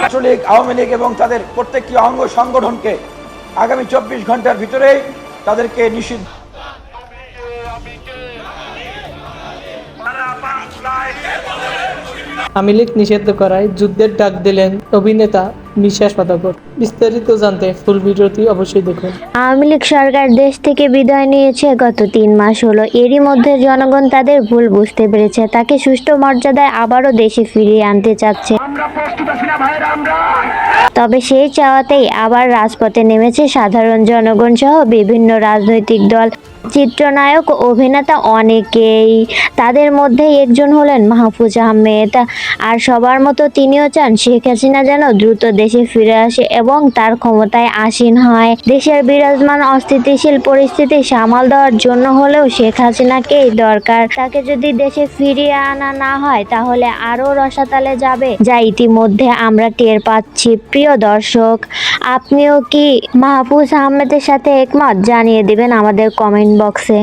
ছাত্রলীগ, আওয়ামী লীগ এবং তাদের প্রত্যেকটি অঙ্গ সংগঠনকে আগামী 24 ঘন্টার ভিতরেই তাদেরকে নিষিদ্ধ। আওয়ামী লীগ নিষিদ্ধ করায় যুদ্ধের ডাক দিলেন অভিনেতা মিশা সওদাগর। বিস্তারিত জানতে ফুল ভিডিওটি অবশ্যই দেখুন। আওয়ামী লীগ সরকার দেশ থেকে বিদায় নিয়েছে গত 3 মাস হলো। এরই মধ্যে জনগণ তাদের ভুল বুঝতে পেরেছে, তাকে সুষ্ঠু মর্যাদায় আবারও দেশে ফিরিয়ে আনতে চাচ্ছে। তবে সেই চাওয়াতেই আবার রাজপথে নেমেছে সাধারণ জনগণ সহ বিভিন্ন রাজনৈতিক দল, চিত্রনায়ক, অভিনেতা অনেকেই। তাদের মধ্যে একজন হলেন মাহফুজ আহমেদ। আর সবার মতো তিনিও চান শেখ হাসিনা যেন দ্রুত দেশে ফিরে আসে এবং তার ক্ষমতায় আসীন হয়। দেশের বিরাজমান অস্থিতিশীল পরিস্থিতি সামাল দেওয়ার জন্য হলেও শেখ হাসিনাকেই দরকার। তাকে যদি দেশে ফিরিয়ে আনা না হয় তাহলে আরও রসাতলে যাবে, যা ইতিমধ্যে আমরা টের পাচ্ছি। প্রিয় দর্শক, আপনিও কি মাহফুজ আহমেদের সাথে একমত? জানিয়ে দিবেন আমাদের কমেন্ট বক্সে।